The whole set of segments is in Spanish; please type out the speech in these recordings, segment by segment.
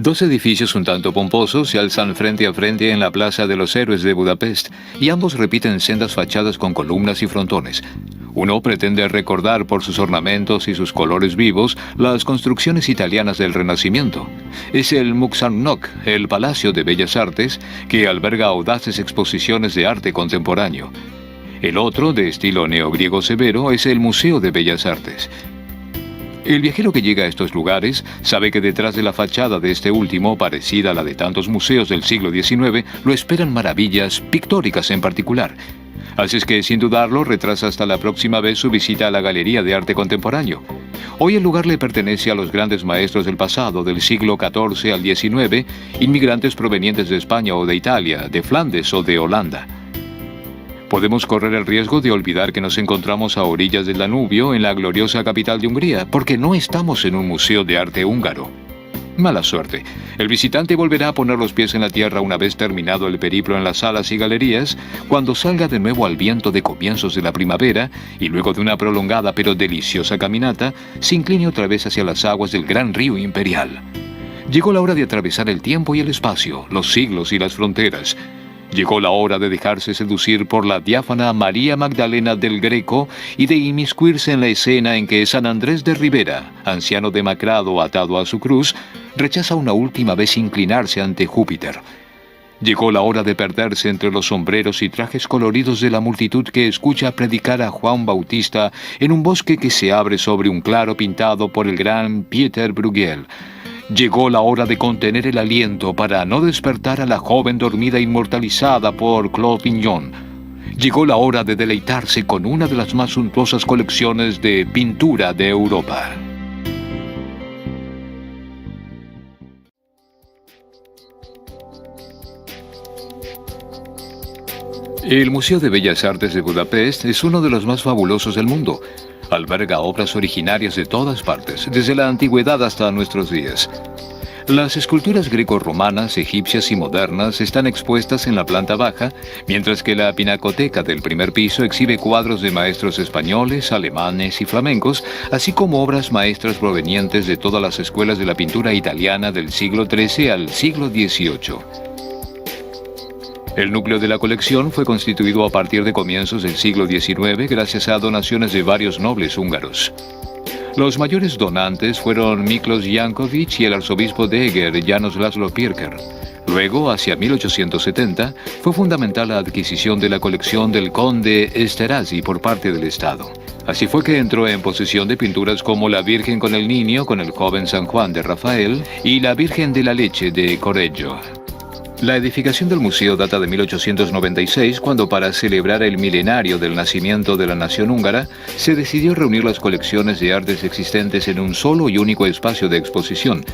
Dos edificios un tanto pomposos se alzan frente a frente en la Plaza de los Héroes de Budapest, y ambos repiten sendas fachadas con columnas y frontones. Uno pretende recordar por sus ornamentos y sus colores vivos las construcciones italianas del Renacimiento. Es el Muxamnok, el Palacio de Bellas Artes, que alberga audaces exposiciones de arte contemporáneo. El otro, de estilo neogriego severo, es el Museo de Bellas Artes. El viajero que llega a estos lugares sabe que detrás de la fachada de este último, parecida a la de tantos museos del siglo XIX, lo esperan maravillas pictóricas en particular. Así es que, sin dudarlo, retrasa hasta la próxima vez su visita a la Galería de Arte Contemporáneo. Hoy el lugar le pertenece a los grandes maestros del pasado, del siglo XIV al XIX, inmigrantes provenientes de España o de Italia, de Flandes o de Holanda. Podemos correr el riesgo de olvidar que nos encontramos a orillas del Danubio, en la gloriosa capital de Hungría, porque no estamos en un museo de arte húngaro. Mala suerte. El visitante volverá a poner los pies en la tierra una vez terminado el periplo en las salas y galerías, cuando salga de nuevo al viento de comienzos de la primavera y luego de una prolongada pero deliciosa caminata, se incline otra vez hacia las aguas del gran río imperial. Llegó la hora de atravesar el tiempo y el espacio, los siglos y las fronteras. Llegó la hora de dejarse seducir por la diáfana María Magdalena del Greco y de inmiscuirse en la escena en que San Andrés de Ribera, anciano demacrado atado a su cruz, rechaza una última vez inclinarse ante Júpiter. Llegó la hora de perderse entre los sombreros y trajes coloridos de la multitud que escucha predicar a Juan Bautista en un bosque que se abre sobre un claro pintado por el gran Pieter Bruegel. Llegó la hora de contener el aliento para no despertar a la joven dormida inmortalizada por Claude Vignon. Llegó la hora de deleitarse con una de las más suntuosas colecciones de pintura de Europa. El Museo de Bellas Artes de Budapest es uno de los más fabulosos del mundo. Alberga obras originarias de todas partes, desde la antigüedad hasta nuestros días. Las esculturas greco-romanas, egipcias y modernas están expuestas en la planta baja, mientras que la pinacoteca del primer piso exhibe cuadros de maestros españoles, alemanes y flamencos, así como obras maestras provenientes de todas las escuelas de la pintura italiana del siglo XIII al siglo XVIII. El núcleo de la colección fue constituido a partir de comienzos del siglo XIX gracias a donaciones de varios nobles húngaros. Los mayores donantes fueron Miklos Janković y el arzobispo de Eger, János László Pirker. Luego, hacia 1870, fue fundamental la adquisición de la colección del conde Esterházy por parte del Estado. Así fue que entró en posesión de pinturas como la Virgen con el Niño con el joven San Juan de Rafael y la Virgen de la Leche de Correggio. La edificación del museo data de 1896, cuando para celebrar el milenario del nacimiento de la nación húngara, se decidió reunir las colecciones de artes existentes en un solo y único espacio de exposición.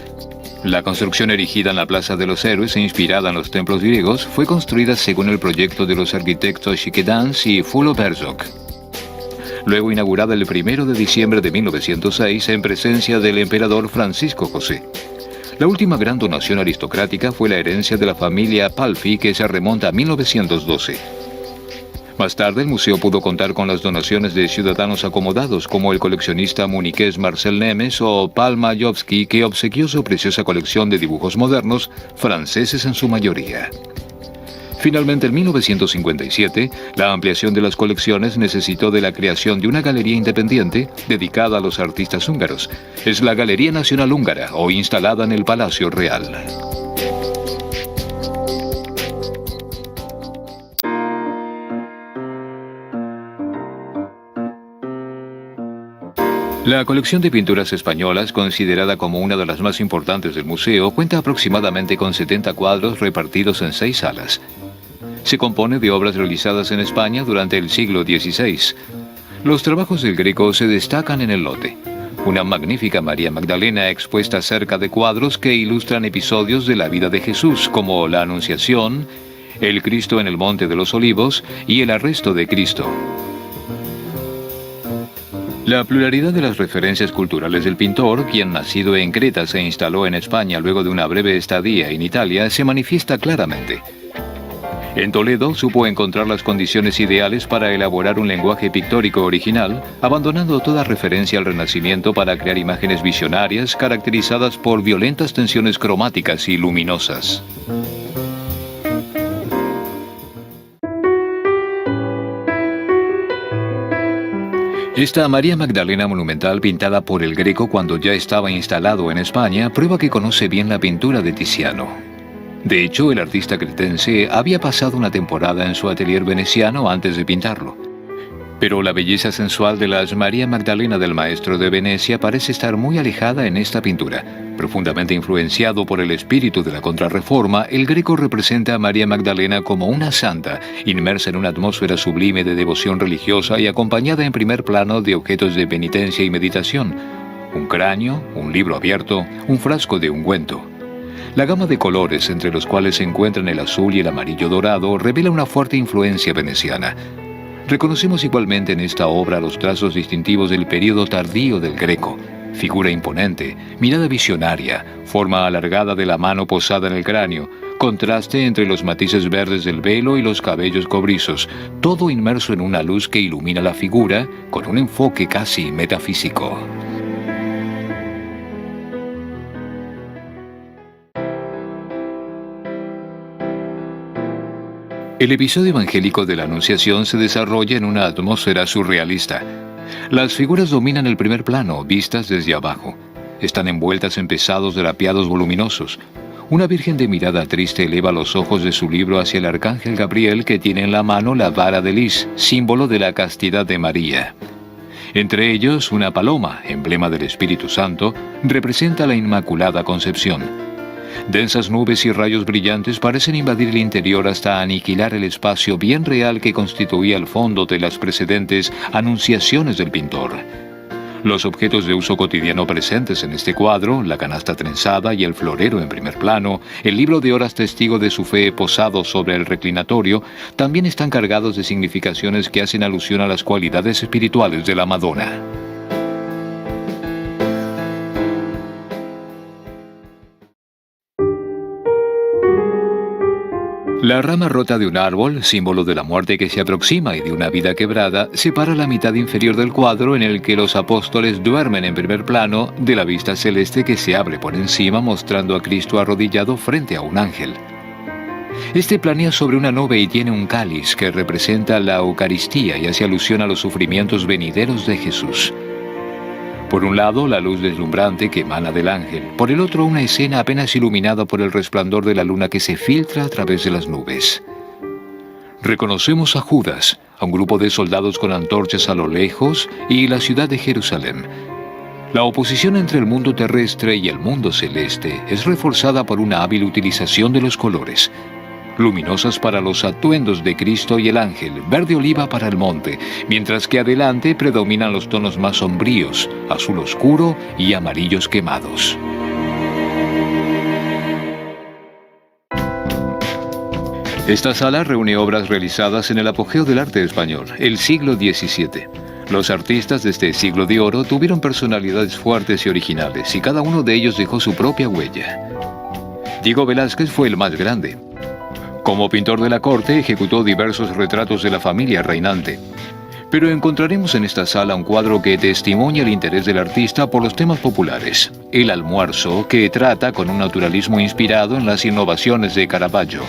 La construcción erigida en la Plaza de los Héroes e inspirada en los templos griegos fue construida según el proyecto de los arquitectos Schikedans y Fullo Herzog. Luego inaugurada el 1 de diciembre de 1906 en presencia del emperador Francisco José. La última gran donación aristocrática fue la herencia de la familia Palffy, que se remonta a 1912. Más tarde, el museo pudo contar con las donaciones de ciudadanos acomodados, como el coleccionista muniqués Marcel Nemes o Paul Majowski, que obsequió su preciosa colección de dibujos modernos, franceses en su mayoría. Finalmente, en 1957, la ampliación de las colecciones necesitó de la creación de una galería independiente dedicada a los artistas húngaros. Es la Galería Nacional Húngara, hoy instalada en el Palacio Real. La colección de pinturas españolas, considerada como una de las más importantes del museo, cuenta aproximadamente con 70 cuadros repartidos en 6 salas. Se compone de obras realizadas en España durante el siglo XVI. Los trabajos del Greco se destacan en el lote. Una magnífica María Magdalena expuesta cerca de cuadros que ilustran episodios de la vida de Jesús, como la Anunciación, el Cristo en el Monte de los Olivos y el arresto de Cristo. La pluralidad de las referencias culturales del pintor, quien nacido en Creta se instaló en España luego de una breve estadía en Italia, se manifiesta claramente. En Toledo supo encontrar las condiciones ideales para elaborar un lenguaje pictórico original, abandonando toda referencia al Renacimiento para crear imágenes visionarias caracterizadas por violentas tensiones cromáticas y luminosas. Esta María Magdalena monumental, pintada por el Greco cuando ya estaba instalado en España, prueba que conoce bien la pintura de Tiziano. De hecho, el artista cretense había pasado una temporada en su atelier veneciano antes de pintarlo. Pero la belleza sensual de las María Magdalena del maestro de Venecia parece estar muy alejada en esta pintura. Profundamente influenciado por el espíritu de la Contrarreforma, el Greco representa a María Magdalena como una santa, inmersa en una atmósfera sublime de devoción religiosa y acompañada en primer plano de objetos de penitencia y meditación: un cráneo, un libro abierto, un frasco de ungüento. La gama de colores, entre los cuales se encuentran el azul y el amarillo dorado, revela una fuerte influencia veneciana. Reconocemos igualmente en esta obra los trazos distintivos del período tardío del Greco: figura imponente, mirada visionaria, forma alargada de la mano posada en el cráneo, contraste entre los matices verdes del velo y los cabellos cobrizos, todo inmerso en una luz que ilumina la figura con un enfoque casi metafísico. El episodio evangélico de la Anunciación se desarrolla en una atmósfera surrealista. Las figuras dominan el primer plano, vistas desde abajo. Están envueltas en pesados drapeados voluminosos. Una virgen de mirada triste eleva los ojos de su libro hacia el arcángel Gabriel, que tiene en la mano la vara de lis, símbolo de la castidad de María. Entre ellos, una paloma, emblema del Espíritu Santo, representa la Inmaculada Concepción. Densas nubes y rayos brillantes parecen invadir el interior hasta aniquilar el espacio bien real que constituía el fondo de las precedentes anunciaciones del pintor. Los objetos de uso cotidiano presentes en este cuadro, la canasta trenzada y el florero en primer plano, el libro de horas testigo de su fe posado sobre el reclinatorio, también están cargados de significaciones que hacen alusión a las cualidades espirituales de la Madonna. La rama rota de un árbol, símbolo de la muerte que se aproxima y de una vida quebrada, separa la mitad inferior del cuadro en el que los apóstoles duermen en primer plano de la vista celeste que se abre por encima, mostrando a Cristo arrodillado frente a un ángel. Este planea sobre una nube y tiene un cáliz que representa la Eucaristía y hace alusión a los sufrimientos venideros de Jesús. Por un lado, la luz deslumbrante que emana del ángel. Por el otro, una escena apenas iluminada por el resplandor de la luna que se filtra a través de las nubes. Reconocemos a Judas, a un grupo de soldados con antorchas a lo lejos y la ciudad de Jerusalén. La oposición entre el mundo terrestre y el mundo celeste es reforzada por una hábil utilización de los colores. Luminosas para los atuendos de Cristo y el ángel, verde oliva para el monte, mientras que adelante predominan los tonos más sombríos, azul oscuro y amarillos quemados. Esta sala reúne obras realizadas en el apogeo del arte español, el siglo XVII. Los artistas de este siglo de oro tuvieron personalidades fuertes y originales, y cada uno de ellos dejó su propia huella. Diego Velázquez fue el más grande. Como pintor de la corte, ejecutó diversos retratos de la familia reinante. Pero encontraremos en esta sala un cuadro que testimonia el interés del artista por los temas populares: El almuerzo, que trata con un naturalismo inspirado en las innovaciones de Caravaggio.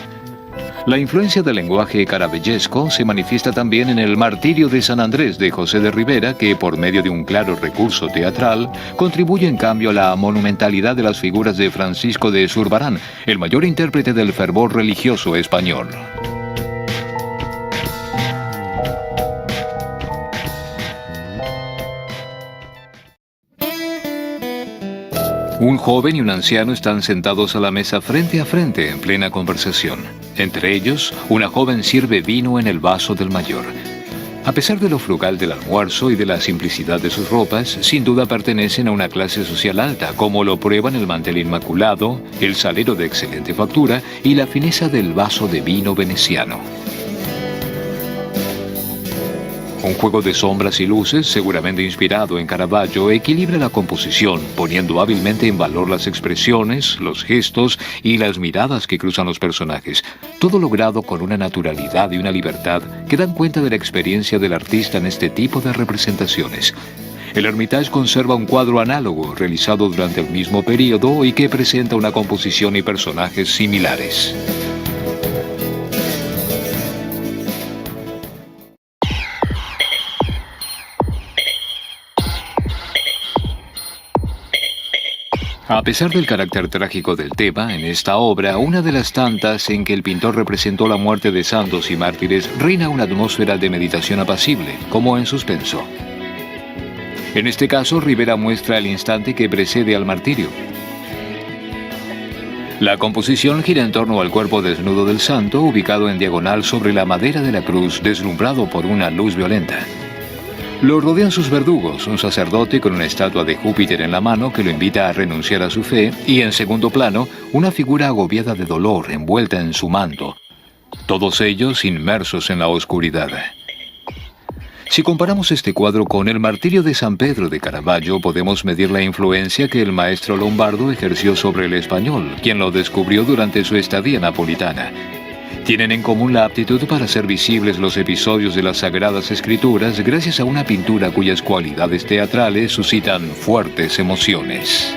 La influencia del lenguaje caravellesco se manifiesta también en el Martirio de San Andrés de José de Rivera, que por medio de un claro recurso teatral contribuye en cambio a la monumentalidad de las figuras de Francisco de Zurbarán, el mayor intérprete del fervor religioso español. Un joven y un anciano están sentados a la mesa frente a frente en plena conversación. Entre ellos, una joven sirve vino en el vaso del mayor. A pesar de lo frugal del almuerzo y de la simplicidad de sus ropas, sin duda pertenecen a una clase social alta, como lo prueban el mantel inmaculado, el salero de excelente factura y la fineza del vaso de vino veneciano. Un juego de sombras y luces, seguramente inspirado en Caravaggio, equilibra la composición, poniendo hábilmente en valor las expresiones, los gestos y las miradas que cruzan los personajes, todo logrado con una naturalidad y una libertad que dan cuenta de la experiencia del artista en este tipo de representaciones. El Hermitage conserva un cuadro análogo, realizado durante el mismo periodo y que presenta una composición y personajes similares. A pesar del carácter trágico del tema, en esta obra, una de las tantas en que el pintor representó la muerte de santos y mártires, reina una atmósfera de meditación apacible, como en suspenso. En este caso, Rivera muestra el instante que precede al martirio. La composición gira en torno al cuerpo desnudo del santo, ubicado en diagonal sobre la madera de la cruz, deslumbrado por una luz violenta. Lo rodean sus verdugos, un sacerdote con una estatua de Júpiter en la mano que lo invita a renunciar a su fe, y en segundo plano, una figura agobiada de dolor envuelta en su manto. Todos ellos inmersos en la oscuridad. Si comparamos este cuadro con el Martirio de San Pedro de Caravaggio, podemos medir la influencia que el maestro lombardo ejerció sobre el español, quien lo descubrió durante su estadía napolitana. Tienen en común la aptitud para hacer visibles los episodios de las Sagradas Escrituras gracias a una pintura cuyas cualidades teatrales suscitan fuertes emociones.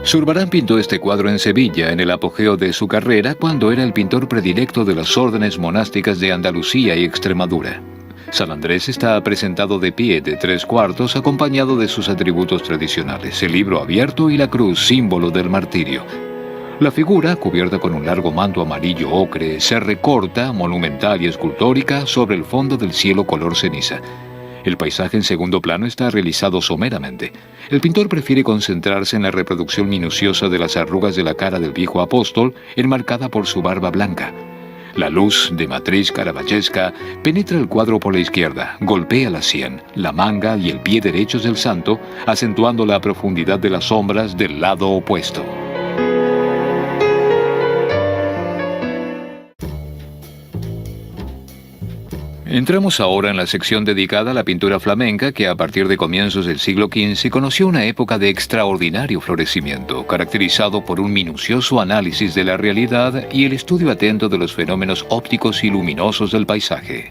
Zurbarán pintó este cuadro en Sevilla en el apogeo de su carrera cuando era el pintor predilecto de las órdenes monásticas de Andalucía y Extremadura. San Andrés está presentado de pie de 3/4 acompañado de sus atributos tradicionales, el libro abierto y la cruz, símbolo del martirio. La figura, cubierta con un largo manto amarillo ocre, se recorta, monumental y escultórica, sobre el fondo del cielo color ceniza. El paisaje en segundo plano está realizado someramente. El pintor prefiere concentrarse en la reproducción minuciosa de las arrugas de la cara del viejo apóstol, enmarcada por su barba blanca. La luz, de matriz caravallesca, penetra el cuadro por la izquierda, golpea la sien, la manga y el pie derechos del santo, acentuando la profundidad de las sombras del lado opuesto. Entramos ahora en la sección dedicada a la pintura flamenca que a partir de comienzos del siglo XV conoció una época de extraordinario florecimiento, caracterizado por un minucioso análisis de la realidad y el estudio atento de los fenómenos ópticos y luminosos del paisaje.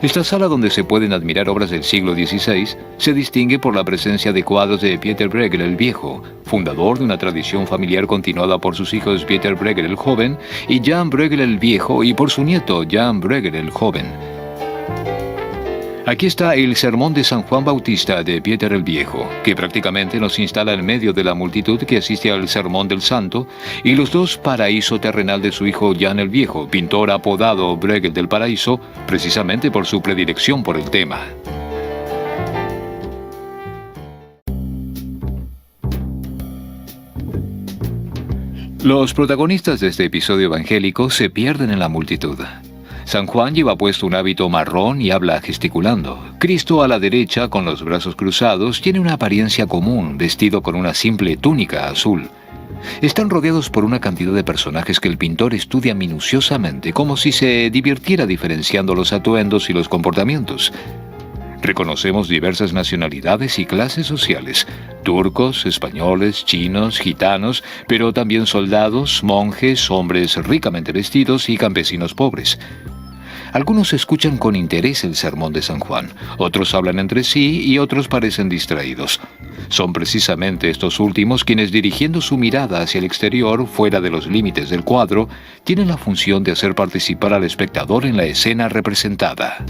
Esta sala, donde se pueden admirar obras del siglo XVI, se distingue por la presencia de cuadros de Pieter Bruegel el Viejo, fundador de una tradición familiar continuada por sus hijos Pieter Bruegel el Joven y Jan Bruegel el Viejo, y por su nieto Jan Bruegel el Joven. Aquí está el Sermón de San Juan Bautista de Pieter el Viejo, que prácticamente nos instala en medio de la multitud que asiste al Sermón del Santo, y los dos Paraíso terrenal de su hijo Jan el Viejo, pintor apodado Bruegel del Paraíso, precisamente por su predilección por el tema. Los protagonistas de este episodio evangélico se pierden en la multitud. San Juan lleva puesto un hábito marrón y habla gesticulando. Cristo, a la derecha, con los brazos cruzados, tiene una apariencia común, vestido con una simple túnica azul. Están rodeados por una cantidad de personajes que el pintor estudia minuciosamente, como si se divirtiera diferenciando los atuendos y los comportamientos. Reconocemos diversas nacionalidades y clases sociales: turcos, españoles, chinos, gitanos, pero también soldados, monjes, hombres ricamente vestidos y campesinos pobres. Algunos escuchan con interés el sermón de San Juan, otros hablan entre sí y otros parecen distraídos. Son precisamente estos últimos quienes, dirigiendo su mirada hacia el exterior, fuera de los límites del cuadro, tienen la función de hacer participar al espectador en la escena representada.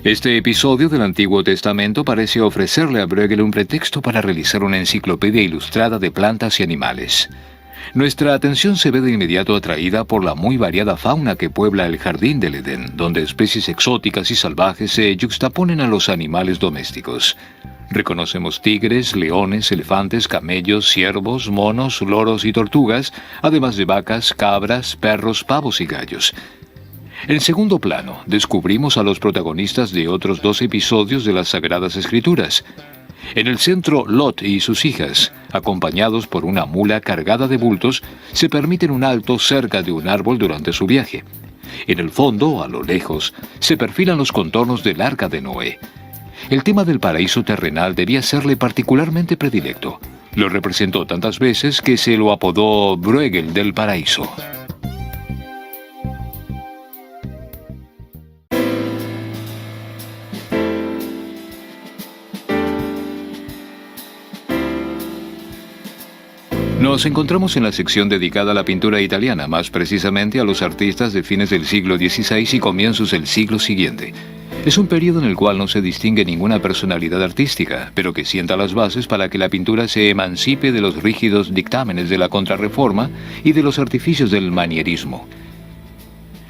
Este episodio del Antiguo Testamento parece ofrecerle a Bruegel un pretexto para realizar una enciclopedia ilustrada de plantas y animales. Nuestra atención se ve de inmediato atraída por la muy variada fauna que puebla el jardín del Edén, donde especies exóticas y salvajes se yuxtaponen a los animales domésticos. Reconocemos tigres, leones, elefantes, camellos, ciervos, monos, loros y tortugas, además de vacas, cabras, perros, pavos y gallos. En segundo plano, descubrimos a los protagonistas de otros 2 episodios de las Sagradas Escrituras. En el centro, Lot y sus hijas, acompañados por una mula cargada de bultos, se permiten un alto cerca de un árbol durante su viaje. En el fondo, a lo lejos, se perfilan los contornos del arca de Noé. El tema del paraíso terrenal debía serle particularmente predilecto. Lo representó tantas veces que se lo apodó Bruegel del paraíso. Nos encontramos en la sección dedicada a la pintura italiana, más precisamente a los artistas de fines del siglo XVI y comienzos del siglo siguiente. Es un periodo en el cual no se distingue ninguna personalidad artística, pero que sienta las bases para que la pintura se emancipe de los rígidos dictámenes de la Contrarreforma y de los artificios del manierismo.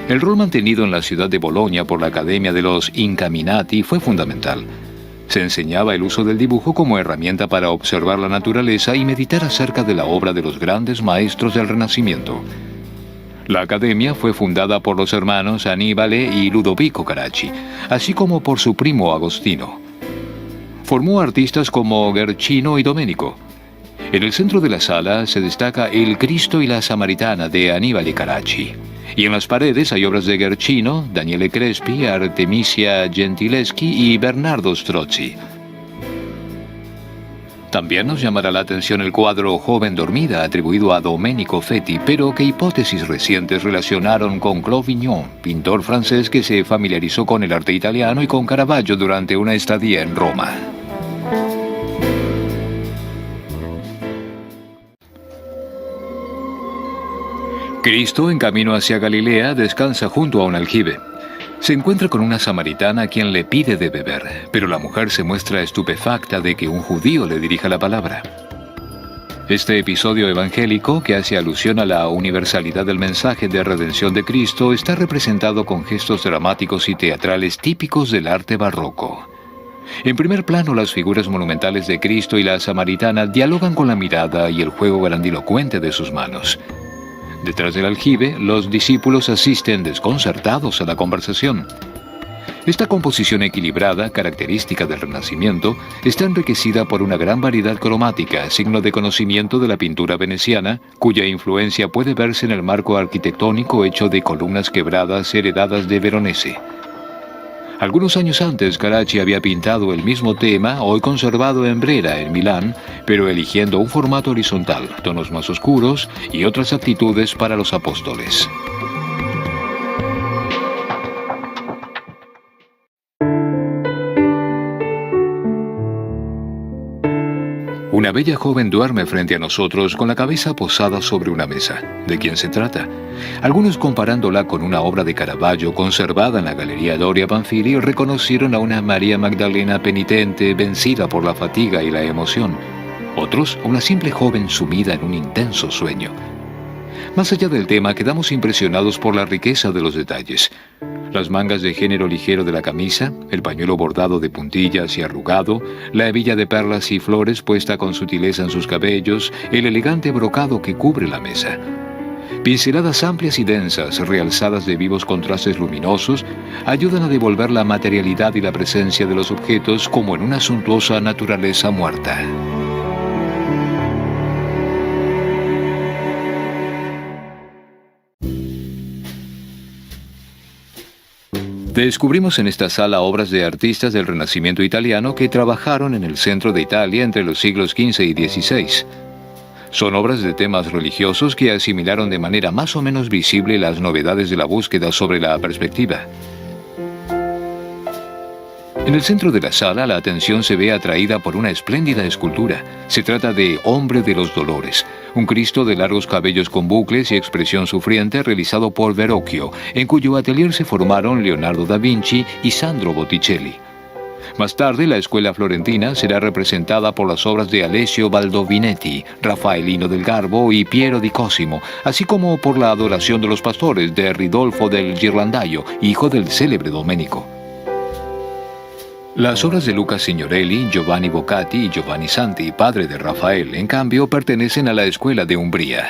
El rol mantenido en la ciudad de Bolonia por la Academia de los Incaminati fue fundamental. Se enseñaba el uso del dibujo como herramienta para observar la naturaleza y meditar acerca de la obra de los grandes maestros del Renacimiento. La academia fue fundada por los hermanos Aníbale y Ludovico Caracci, así como por su primo Agostino. Formó artistas como Guercino y Domenico. En el centro de la sala se destaca El Cristo y la Samaritana de Aníbale Caracci. Y en las paredes hay obras de Guercino, Daniele Crespi, Artemisia Gentileschi y Bernardo Strozzi. También nos llamará la atención el cuadro Joven Dormida, atribuido a Domenico Fetti, pero que hipótesis recientes relacionaron con Claude Vignon, pintor francés que se familiarizó con el arte italiano y con Caravaggio durante una estadía en Roma. Cristo, en camino hacia Galilea, descansa junto a un aljibe. Se encuentra con una samaritana a quien le pide de beber, pero la mujer se muestra estupefacta de que un judío le dirija la palabra. Este episodio evangélico, que hace alusión a la universalidad del mensaje de redención de Cristo, está representado con gestos dramáticos y teatrales típicos del arte barroco. En primer plano, las figuras monumentales de Cristo y la samaritana dialogan con la mirada y el juego grandilocuente de sus manos. Detrás del aljibe, los discípulos asisten desconcertados a la conversación. Esta composición equilibrada, característica del Renacimiento, está enriquecida por una gran variedad cromática, signo de conocimiento de la pintura veneciana, cuya influencia puede verse en el marco arquitectónico hecho de columnas quebradas heredadas de Veronese. Algunos años antes, Caracci había pintado el mismo tema, hoy conservado en Brera, en Milán, pero eligiendo un formato horizontal, tonos más oscuros y otras actitudes para los apóstoles. Una bella joven duerme frente a nosotros con la cabeza posada sobre una mesa. ¿De quién se trata? Algunos, comparándola con una obra de Caravaggio conservada en la Galería Doria Pamphili, reconocieron a una María Magdalena penitente, vencida por la fatiga y la emoción. Otros, una simple joven sumida en un intenso sueño. Más allá del tema, quedamos impresionados por la riqueza de los detalles. Las mangas de género ligero de la camisa, el pañuelo bordado de puntillas y arrugado, la hebilla de perlas y flores puesta con sutileza en sus cabellos, el elegante brocado que cubre la mesa. Pinceladas amplias y densas, realzadas de vivos contrastes luminosos, ayudan a devolver la materialidad y la presencia de los objetos como en una suntuosa naturaleza muerta. Descubrimos en esta sala obras de artistas del Renacimiento italiano que trabajaron en el centro de Italia entre los siglos XV y XVI. Son obras de temas religiosos que asimilaron de manera más o menos visible las novedades de la búsqueda sobre la perspectiva. En el centro de la sala, la atención se ve atraída por una espléndida escultura. Se trata de Hombre de los Dolores, un Cristo de largos cabellos con bucles y expresión sufriente realizado por Verrocchio, en cuyo atelier se formaron Leonardo da Vinci y Sandro Botticelli. Más tarde, la escuela florentina será representada por las obras de Alessio Baldovinetti, Raffaellino del Garbo y Piero di Cosimo, así como por la Adoración de los Pastores de Ridolfo del Ghirlandaio, hijo del célebre Domenico. Las obras de Luca Signorelli, Giovanni Boccati y Giovanni Santi, padre de Rafael, en cambio, pertenecen a la escuela de Umbría.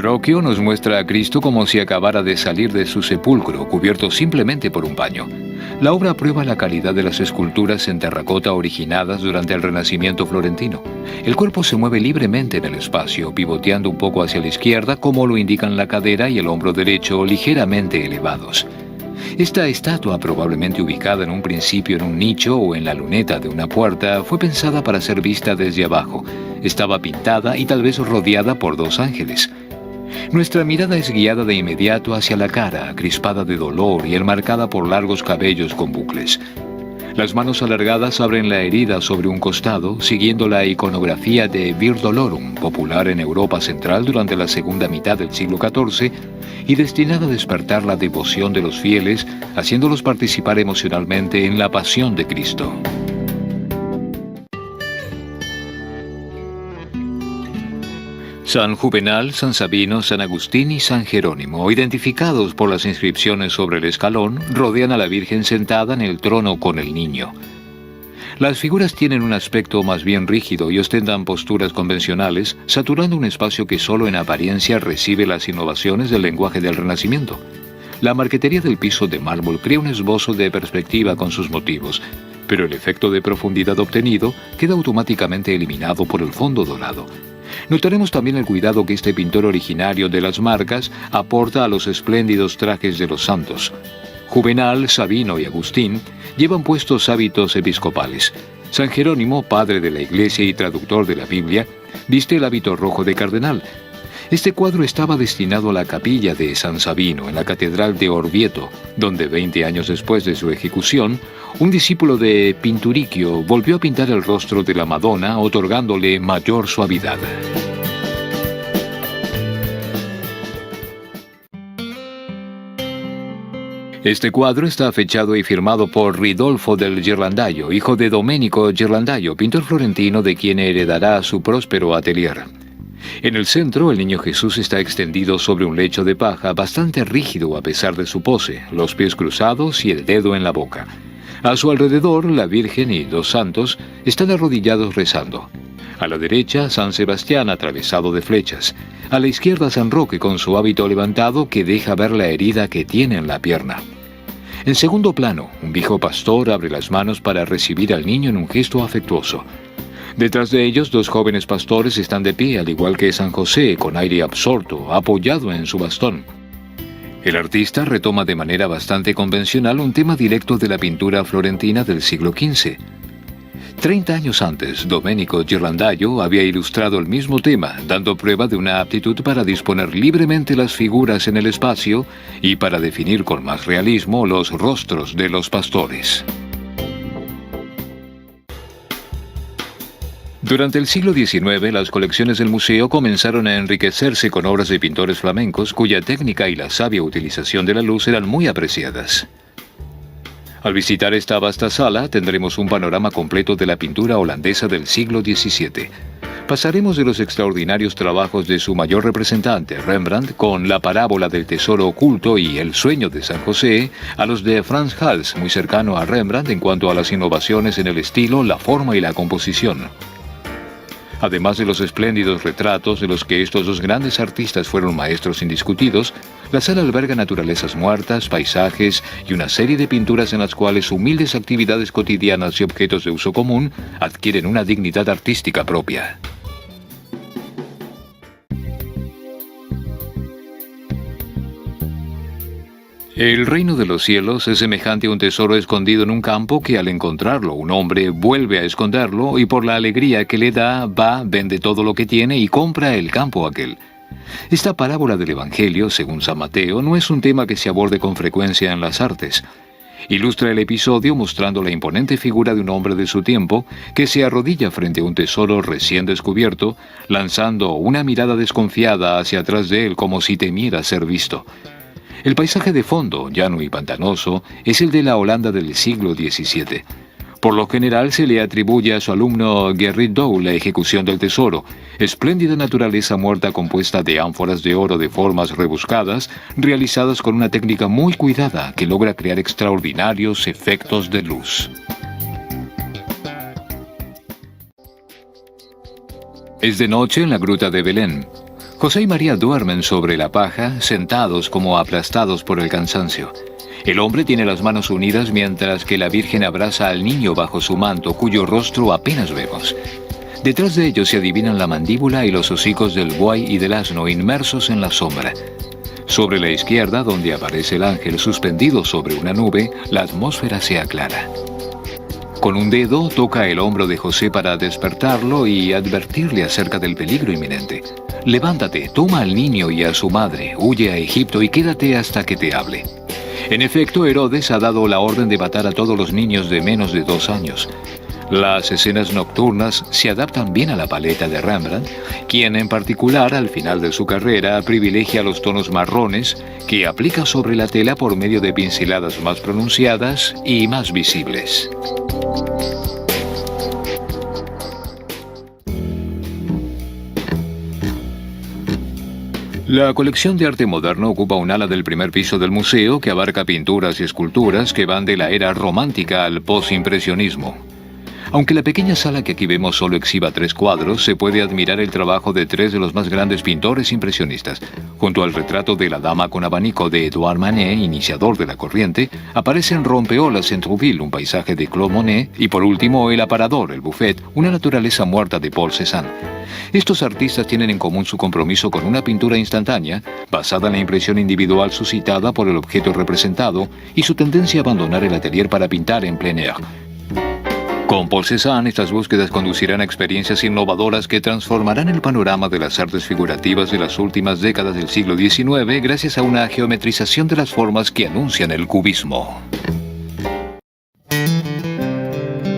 Verrocchio nos muestra a Cristo como si acabara de salir de su sepulcro, cubierto simplemente por un paño. La obra prueba la calidad de las esculturas en terracota originadas durante el Renacimiento florentino. El cuerpo se mueve libremente en el espacio, pivoteando un poco hacia la izquierda, como lo indican la cadera y el hombro derecho ligeramente elevados. Esta estatua, probablemente ubicada en un principio en un nicho o en la luneta de una puerta, fue pensada para ser vista desde abajo. Estaba pintada y tal vez rodeada por dos ángeles. Nuestra mirada es guiada de inmediato hacia la cara, crispada de dolor y enmarcada por largos cabellos con bucles. Las manos alargadas abren la herida sobre un costado, siguiendo la iconografía de Vir Dolorum, popular en Europa Central durante la segunda mitad del siglo XIV, y destinada a despertar la devoción de los fieles, haciéndolos participar emocionalmente en la pasión de Cristo. San Juvenal, San Sabino, San Agustín y San Jerónimo, identificados por las inscripciones sobre el escalón, rodean a la Virgen sentada en el trono con el niño. Las figuras tienen un aspecto más bien rígido y ostentan posturas convencionales, saturando un espacio que solo en apariencia recibe las innovaciones del lenguaje del Renacimiento. La marquetería del piso de mármol crea un esbozo de perspectiva con sus motivos, pero el efecto de profundidad obtenido queda automáticamente eliminado por el fondo dorado. Notaremos también el cuidado que este pintor originario de las Marcas aporta a los espléndidos trajes de los santos. Juvenal, Sabino y Agustín llevan puestos hábitos episcopales. San Jerónimo, padre de la Iglesia y traductor de la Biblia, viste el hábito rojo de cardenal. Este cuadro estaba destinado a la capilla de San Sabino en la Catedral de Orvieto, donde 20 años después de su ejecución, un discípulo de Pinturicchio volvió a pintar el rostro de la Madonna, otorgándole mayor suavidad. Este cuadro está fechado y firmado por Ridolfo del Ghirlandaio, hijo de Domenico Ghirlandaio, pintor florentino de quien heredará su próspero atelier. En el centro, el niño Jesús está extendido sobre un lecho de paja bastante rígido a pesar de su pose, los pies cruzados y el dedo en la boca. A su alrededor, la Virgen y dos santos están arrodillados rezando. A la derecha, San Sebastián atravesado de flechas. A la izquierda, San Roque con su hábito levantado que deja ver la herida que tiene en la pierna. En segundo plano, un viejo pastor abre las manos para recibir al niño en un gesto afectuoso. Detrás de ellos, dos jóvenes pastores están de pie, al igual que San José, con aire absorto, apoyado en su bastón. El artista retoma de manera bastante convencional un tema directo de la pintura florentina del siglo XV. 30 años antes, Domenico Ghirlandaio había ilustrado el mismo tema, dando prueba de una aptitud para disponer libremente las figuras en el espacio y para definir con más realismo los rostros de los pastores. Durante el siglo XIX, las colecciones del museo comenzaron a enriquecerse con obras de pintores flamencos cuya técnica y la sabia utilización de la luz eran muy apreciadas. Al visitar esta vasta sala, tendremos un panorama completo de la pintura holandesa del siglo XVII. Pasaremos de los extraordinarios trabajos de su mayor representante, Rembrandt, con La parábola del tesoro oculto y El sueño de San José, a los de Frans Hals, muy cercano a Rembrandt en cuanto a las innovaciones en el estilo, la forma y la composición. Además de los espléndidos retratos de los que estos dos grandes artistas fueron maestros indiscutidos, la sala alberga naturalezas muertas, paisajes y una serie de pinturas en las cuales humildes actividades cotidianas y objetos de uso común adquieren una dignidad artística propia. El reino de los cielos es semejante a un tesoro escondido en un campo que al encontrarlo un hombre vuelve a esconderlo y por la alegría que le da va, vende todo lo que tiene y compra el campo aquel. Esta parábola del Evangelio, según San Mateo, no es un tema que se aborde con frecuencia en las artes. Ilustra el episodio mostrando la imponente figura de un hombre de su tiempo que se arrodilla frente a un tesoro recién descubierto, lanzando una mirada desconfiada hacia atrás de él como si temiera ser visto. El paisaje de fondo, llano y pantanoso, es el de la Holanda del siglo XVII. Por lo general se le atribuye a su alumno Gerrit Dou la ejecución del tesoro, espléndida naturaleza muerta compuesta de ánforas de oro de formas rebuscadas, realizadas con una técnica muy cuidada que logra crear extraordinarios efectos de luz. Es de noche en la gruta de Belén. José y María duermen sobre la paja, sentados como aplastados por el cansancio. El hombre tiene las manos unidas mientras que la Virgen abraza al niño bajo su manto, cuyo rostro apenas vemos. Detrás de ellos se adivinan la mandíbula y los hocicos del buey y del asno inmersos en la sombra. Sobre la izquierda, donde aparece el ángel suspendido sobre una nube, la atmósfera se aclara. Con un dedo toca el hombro de José para despertarlo y advertirle acerca del peligro inminente. Levántate, toma al niño y a su madre, huye a Egipto y quédate hasta que te hable. En efecto, Herodes ha dado la orden de matar a todos los niños de menos de 2 años. Las escenas nocturnas se adaptan bien a la paleta de Rembrandt, quien en particular al final de su carrera privilegia los tonos marrones que aplica sobre la tela por medio de pinceladas más pronunciadas y más visibles. La colección de arte moderno ocupa un ala del primer piso del museo que abarca pinturas y esculturas que van de la era romántica al postimpresionismo. Aunque la pequeña sala que aquí vemos solo exhiba 3 cuadros, se puede admirar el trabajo de 3 de los más grandes pintores impresionistas. Junto al retrato de la dama con abanico de Edouard Manet, iniciador de la corriente, aparecen Rompeolas en Trouville, un paisaje de Claude Monet, y por último El aparador, el buffet, una naturaleza muerta de Paul Cézanne. Estos artistas tienen en común su compromiso con una pintura instantánea, basada en la impresión individual suscitada por el objeto representado, y su tendencia a abandonar el atelier para pintar en plein air. Con Paul Cézanne, estas búsquedas conducirán a experiencias innovadoras que transformarán el panorama de las artes figurativas de las últimas décadas del siglo XIX gracias a una geometrización de las formas que anuncian el cubismo.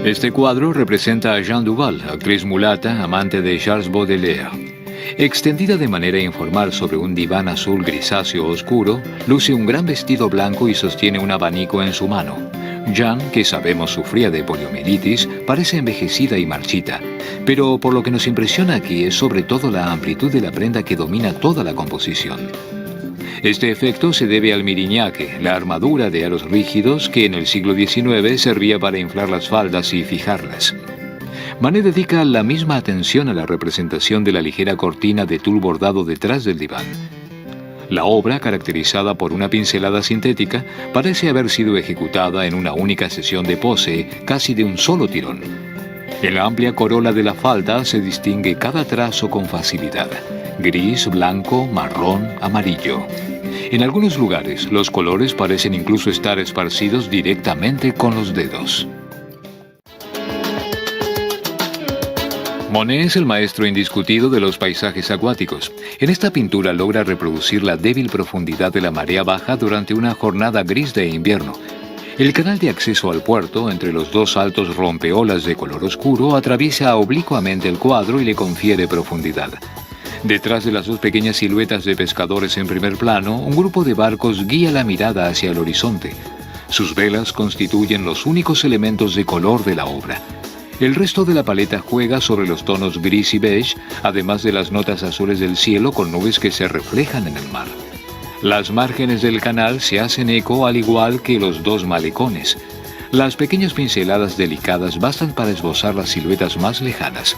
Este cuadro representa a Jeanne Duval, actriz mulata, amante de Charles Baudelaire. Extendida de manera informal sobre un diván azul grisáceo oscuro, luce un gran vestido blanco y sostiene un abanico en su mano. Jeanne, que sabemos sufría de poliomielitis, parece envejecida y marchita, pero por lo que nos impresiona aquí es sobre todo la amplitud de la prenda que domina toda la composición. Este efecto se debe al miriñaque, la armadura de aros rígidos que en el siglo XIX servía para inflar las faldas y fijarlas. Manet dedica la misma atención a la representación de la ligera cortina de tul bordado detrás del diván. La obra, caracterizada por una pincelada sintética, parece haber sido ejecutada en una única sesión de pose, casi de un solo tirón. En la amplia corola de la falda se distingue cada trazo con facilidad: gris, blanco, marrón, amarillo. En algunos lugares, los colores parecen incluso estar esparcidos directamente con los dedos. Monet es el maestro indiscutido de los paisajes acuáticos. En esta pintura logra reproducir la débil profundidad de la marea baja durante una jornada gris de invierno. El canal de acceso al puerto, entre los 2 altos rompeolas de color oscuro, atraviesa oblicuamente el cuadro y le confiere profundidad. Detrás de las 2 pequeñas siluetas de pescadores en primer plano, un grupo de barcos guía la mirada hacia el horizonte. Sus velas constituyen los únicos elementos de color de la obra. El resto de la paleta juega sobre los tonos gris y beige, además de las notas azules del cielo con nubes que se reflejan en el mar. Las márgenes del canal se hacen eco al igual que los 2 malecones. Las pequeñas pinceladas delicadas bastan para esbozar las siluetas más lejanas.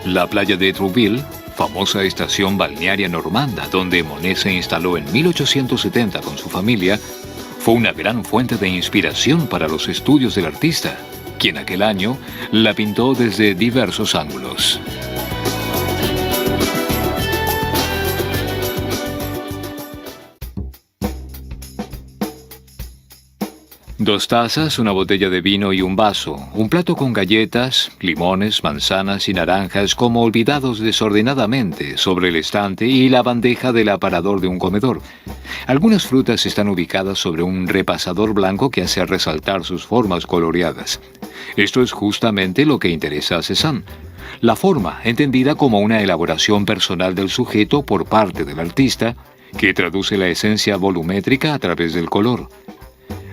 La playa de Trouville, famosa estación balnearia normanda donde Monet se instaló en 1870 con su familia, fue una gran fuente de inspiración para los estudios del artista, quien aquel año la pintó desde diversos ángulos. Dos tazas, una botella de vino y un vaso, un plato con galletas, limones, manzanas y naranjas como olvidados desordenadamente sobre el estante y la bandeja del aparador de un comedor. Algunas frutas están ubicadas sobre un repasador blanco que hace resaltar sus formas coloreadas. Esto es justamente lo que interesa a Cézanne. La forma, entendida como una elaboración personal del sujeto por parte del artista, que traduce la esencia volumétrica a través del color.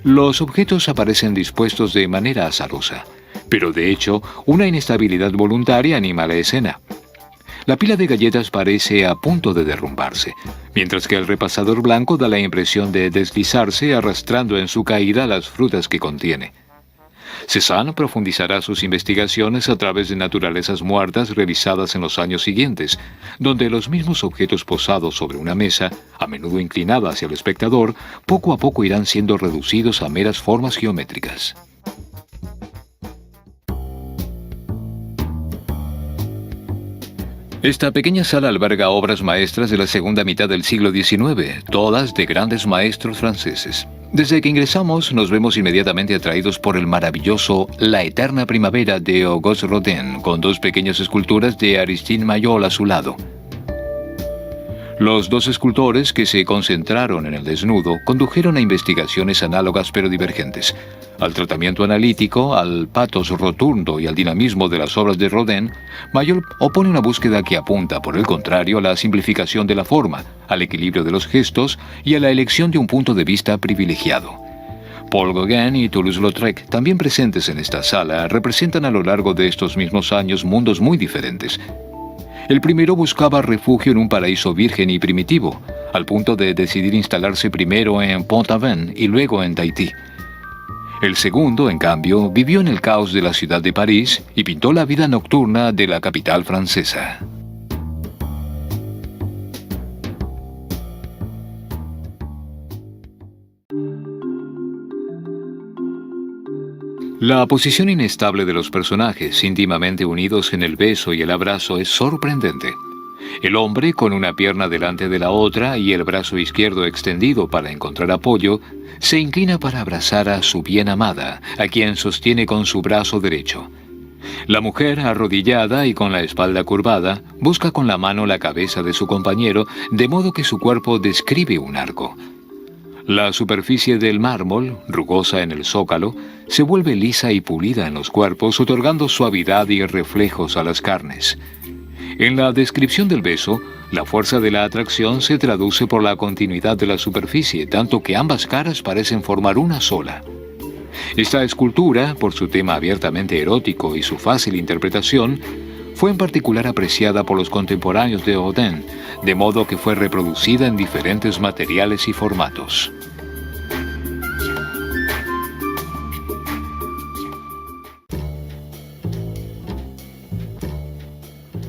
Los objetos aparecen dispuestos de manera azarosa, pero de hecho, una inestabilidad voluntaria anima la escena. La pila de galletas parece a punto de derrumbarse, mientras que el repasador blanco da la impresión de deslizarse arrastrando en su caída las frutas que contiene. Cézanne profundizará sus investigaciones a través de naturalezas muertas realizadas en los años siguientes, donde los mismos objetos posados sobre una mesa, a menudo inclinada hacia el espectador, poco a poco irán siendo reducidos a meras formas geométricas. Esta pequeña sala alberga obras maestras de la segunda mitad del siglo XIX, todas de grandes maestros franceses. Desde que ingresamos nos vemos inmediatamente atraídos por el maravilloso La Eterna Primavera de Auguste Rodin, con dos pequeñas esculturas de Aristide Maillol a su lado. Los dos escultores que se concentraron en el desnudo condujeron a investigaciones análogas pero divergentes. Al tratamiento analítico, al pathos rotundo y al dinamismo de las obras de Rodin, Maillol opone una búsqueda que apunta, por el contrario, a la simplificación de la forma, al equilibrio de los gestos y a la elección de un punto de vista privilegiado. Paul Gauguin y Toulouse-Lautrec, también presentes en esta sala, representan a lo largo de estos mismos años mundos muy diferentes. El primero buscaba refugio en un paraíso virgen y primitivo, al punto de decidir instalarse primero en Pont-Aven y luego en Tahití. El segundo, en cambio, vivió en el caos de la ciudad de París y pintó la vida nocturna de la capital francesa. La posición inestable de los personajes, íntimamente unidos en el beso y el abrazo, es sorprendente. El hombre, con una pierna delante de la otra y el brazo izquierdo extendido para encontrar apoyo, se inclina para abrazar a su bien amada, a quien sostiene con su brazo derecho. La mujer, arrodillada y con la espalda curvada, busca con la mano la cabeza de su compañero, de modo que su cuerpo describe un arco. La superficie del mármol, rugosa en el zócalo, se vuelve lisa y pulida en los cuerpos, otorgando suavidad y reflejos a las carnes. En la descripción del beso, la fuerza de la atracción se traduce por la continuidad de la superficie, tanto que ambas caras parecen formar una sola. Esta escultura, por su tema abiertamente erótico y su fácil interpretación, fue en particular apreciada por los contemporáneos de Rodin, de modo que fue reproducida en diferentes materiales y formatos.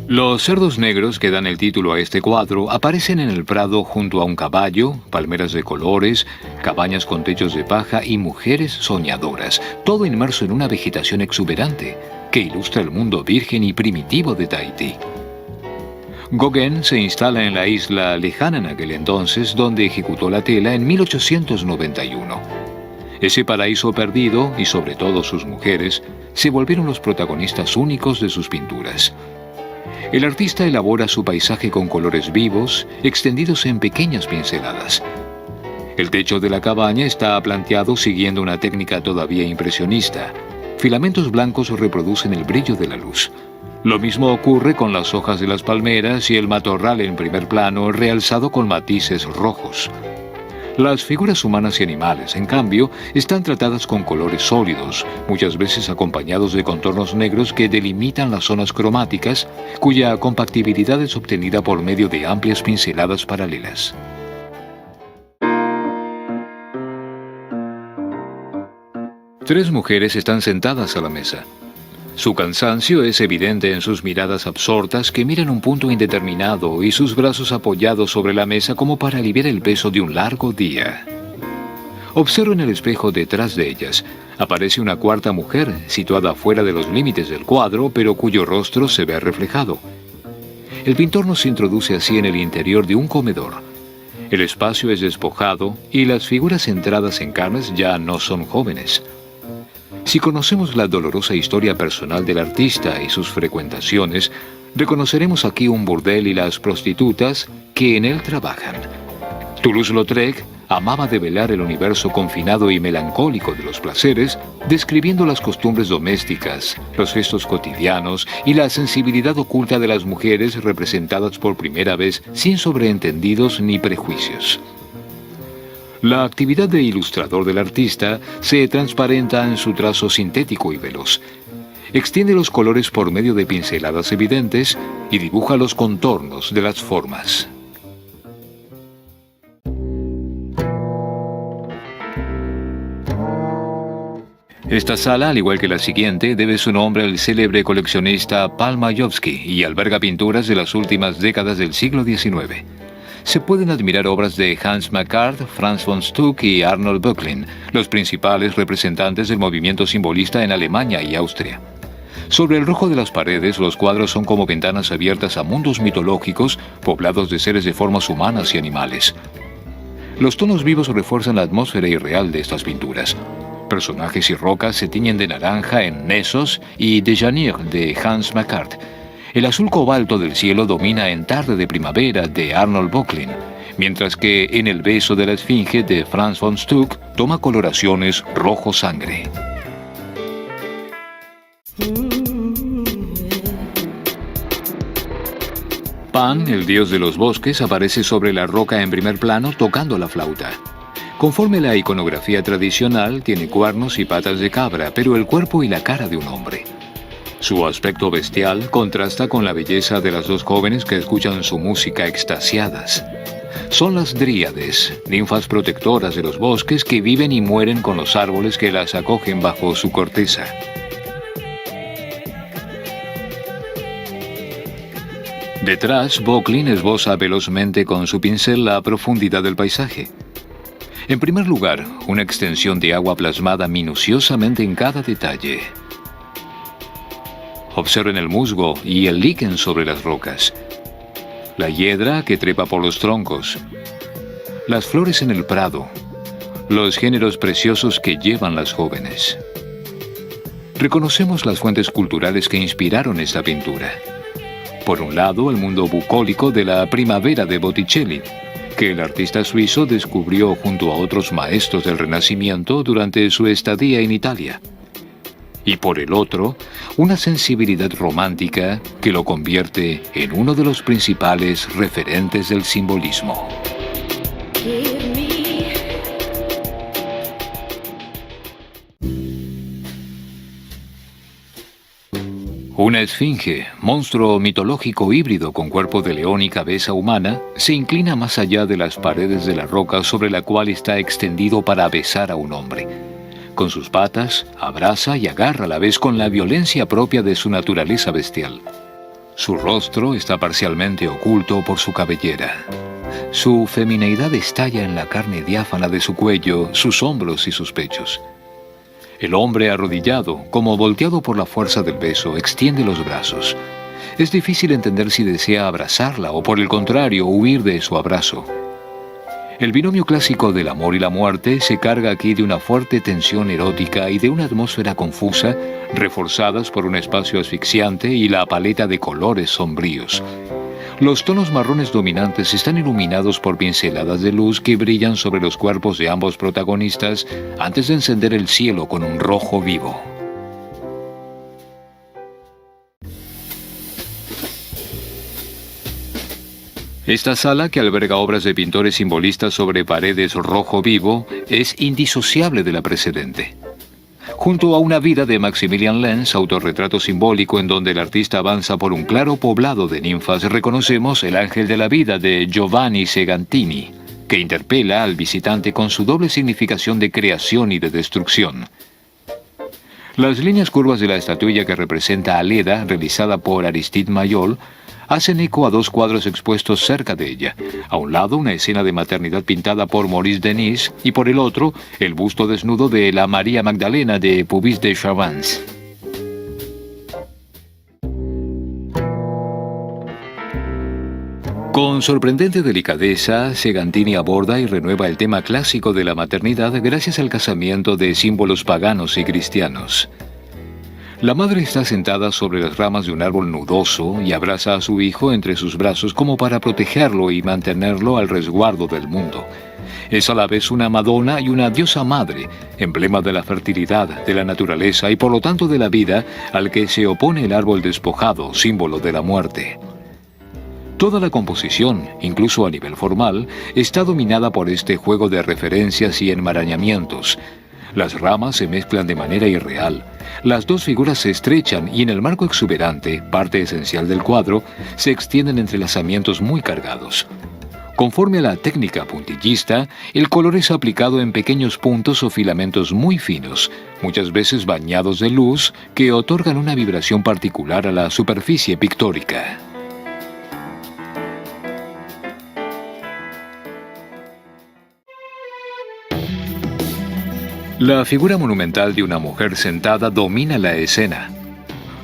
Los cerdos negros que dan el título a este cuadro aparecen en el prado junto a un caballo, palmeras de colores, cabañas con techos de paja y mujeres soñadoras, todo inmerso en una vegetación exuberante que ilustra el mundo virgen y primitivo de Tahití. Gauguin se instala en la isla lejana en aquel entonces, donde ejecutó la tela en 1891. Ese paraíso perdido, y sobre todo sus mujeres, se volvieron los protagonistas únicos de sus pinturas. El artista elabora su paisaje con colores vivos, extendidos en pequeñas pinceladas. El techo de la cabaña está planteado siguiendo una técnica todavía impresionista. Filamentos blancos reproducen el brillo de la luz. Lo mismo ocurre con las hojas de las palmeras y el matorral en primer plano, realzado con matices rojos. Las figuras humanas y animales, en cambio, están tratadas con colores sólidos, muchas veces acompañados de contornos negros que delimitan las zonas cromáticas, cuya compactibilidad es obtenida por medio de amplias pinceladas paralelas. Tres mujeres están sentadas a la mesa. Su cansancio es evidente en sus miradas absortas que miran un punto indeterminado y sus brazos apoyados sobre la mesa como para aliviar el peso de un largo día. Observo en el espejo detrás de ellas. Aparece una cuarta mujer, situada fuera de los límites del cuadro, pero cuyo rostro se ve reflejado. El pintor nos introduce así en el interior de un comedor. El espacio es despojado y las figuras centradas en carnes ya no son jóvenes. Si conocemos la dolorosa historia personal del artista y sus frecuentaciones, reconoceremos aquí un burdel y las prostitutas que en él trabajan. Toulouse-Lautrec amaba develar el universo confinado y melancólico de los placeres, describiendo las costumbres domésticas, los gestos cotidianos y la sensibilidad oculta de las mujeres representadas por primera vez sin sobreentendidos ni prejuicios. La actividad de ilustrador del artista se transparenta en su trazo sintético y veloz. Extiende los colores por medio de pinceladas evidentes y dibuja los contornos de las formas. Esta sala, al igual que la siguiente, debe su nombre al célebre coleccionista Paul Majewski y alberga pinturas de las últimas décadas del siglo XIX. Se pueden admirar obras de Hans Macquart, Franz von Stuck y Arnold Böcklin, los principales representantes del movimiento simbolista en Alemania y Austria. Sobre el rojo de las paredes, los cuadros son como ventanas abiertas a mundos mitológicos poblados de seres de formas humanas y animales. Los tonos vivos refuerzan la atmósfera irreal de estas pinturas. Personajes y rocas se tiñen de naranja en Nessos y Déjeuner de Hans Macquart. El azul cobalto del cielo domina en Tarde de primavera de Arnold Böcklin, mientras que en El beso de la esfinge de Franz von Stuck toma coloraciones rojo sangre. Pan, el dios de los bosques, aparece sobre la roca en primer plano tocando la flauta. Conforme la iconografía tradicional, tiene cuernos y patas de cabra, pero el cuerpo y la cara de un hombre. Su aspecto bestial contrasta con la belleza de las dos jóvenes que escuchan su música extasiadas. Son las dríades, ninfas protectoras de los bosques que viven y mueren con los árboles que las acogen bajo su corteza. Detrás, Böcklin esboza velozmente con su pincel la profundidad del paisaje. En primer lugar, una extensión de agua plasmada minuciosamente en cada detalle. Observen el musgo y el líquen sobre las rocas. La hiedra que trepa por los troncos. Las flores en el prado. Los géneros preciosos que llevan las jóvenes. Reconocemos las fuentes culturales que inspiraron esta pintura. Por un lado, el mundo bucólico de la primavera de Botticelli, que el artista suizo descubrió junto a otros maestros del Renacimiento durante su estadía en Italia. Y por el otro, una sensibilidad romántica que lo convierte en uno de los principales referentes del simbolismo. Una esfinge, monstruo mitológico híbrido con cuerpo de león y cabeza humana, se inclina más allá de las paredes de la roca sobre la cual está extendido para besar a un hombre. Con sus patas, abraza y agarra a la vez con la violencia propia de su naturaleza bestial. Su rostro está parcialmente oculto por su cabellera. Su femineidad estalla en la carne diáfana de su cuello, sus hombros y sus pechos. El hombre arrodillado, como volteado por la fuerza del beso, extiende los brazos. Es difícil entender si desea abrazarla o, por el contrario, huir de su abrazo. El binomio clásico del amor y la muerte se carga aquí de una fuerte tensión erótica y de una atmósfera confusa, reforzadas por un espacio asfixiante y la paleta de colores sombríos. Los tonos marrones dominantes están iluminados por pinceladas de luz que brillan sobre los cuerpos de ambos protagonistas antes de encender el cielo con un rojo vivo. Esta sala, que alberga obras de pintores simbolistas sobre paredes rojo vivo, es indisociable de la precedente. Junto a Una vida de Maximilian Lenz, autorretrato simbólico en donde el artista avanza por un claro poblado de ninfas, reconocemos El ángel de la vida de Giovanni Segantini, que interpela al visitante con su doble significación de creación y de destrucción. Las líneas curvas de la estatuilla que representa a Leda, realizada por Aristide Maillol, hacen eco a dos cuadros expuestos cerca de ella. A un lado, una escena de maternidad pintada por Maurice Denis, y por el otro, el busto desnudo de la María Magdalena de Puvis de Chavannes. Con sorprendente delicadeza, Segantini aborda y renueva el tema clásico de la maternidad gracias al casamiento de símbolos paganos y cristianos. La madre está sentada sobre las ramas de un árbol nudoso y abraza a su hijo entre sus brazos como para protegerlo y mantenerlo al resguardo del mundo. Es a la vez una Madonna y una diosa madre, emblema de la fertilidad, de la naturaleza y por lo tanto de la vida, al que se opone el árbol despojado, símbolo de la muerte. Toda la composición, incluso a nivel formal, está dominada por este juego de referencias y enmarañamientos. Las ramas se mezclan de manera irreal. Las dos figuras se estrechan y en el marco exuberante, parte esencial del cuadro, se extienden entrelazamientos muy cargados. Conforme a la técnica puntillista, el color es aplicado en pequeños puntos o filamentos muy finos, muchas veces bañados de luz, que otorgan una vibración particular a la superficie pictórica. La figura monumental de una mujer sentada domina la escena.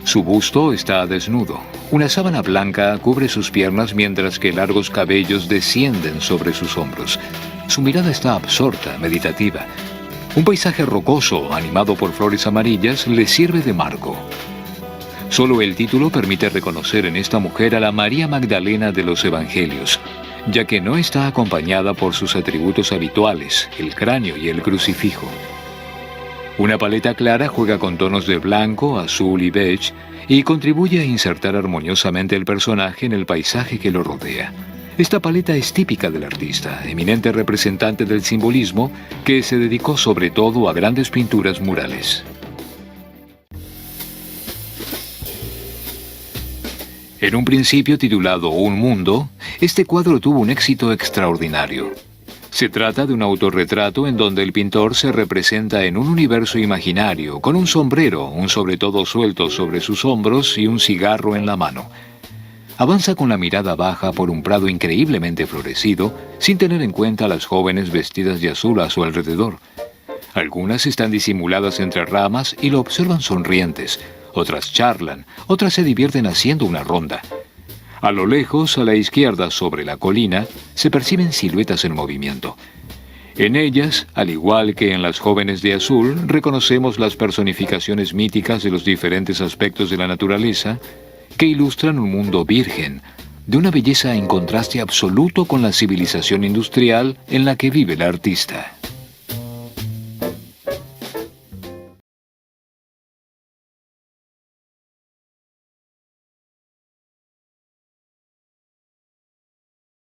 Su busto está desnudo. Una sábana blanca cubre sus piernas mientras que largos cabellos descienden sobre sus hombros. Su mirada está absorta, meditativa. Un paisaje rocoso, animado por flores amarillas, le sirve de marco. Solo el título permite reconocer en esta mujer a la María Magdalena de los Evangelios, ya que no está acompañada por sus atributos habituales, el cráneo y el crucifijo. Una paleta clara juega con tonos de blanco, azul y beige y contribuye a insertar armoniosamente el personaje en el paisaje que lo rodea. Esta paleta es típica del artista, eminente representante del simbolismo, que se dedicó sobre todo a grandes pinturas murales. En un principio titulado Un Mundo, este cuadro tuvo un éxito extraordinario. Se trata de un autorretrato en donde el pintor se representa en un universo imaginario, con un sombrero, un sobretodo suelto sobre sus hombros y un cigarro en la mano. Avanza con la mirada baja por un prado increíblemente florecido, sin tener en cuenta a las jóvenes vestidas de azul a su alrededor. Algunas están disimuladas entre ramas y lo observan sonrientes, otras charlan, otras se divierten haciendo una ronda. A lo lejos, a la izquierda, sobre la colina, se perciben siluetas en movimiento. En ellas, al igual que en las jóvenes de azul, reconocemos las personificaciones míticas de los diferentes aspectos de la naturaleza que ilustran un mundo virgen, de una belleza en contraste absoluto con la civilización industrial en la que vive el artista.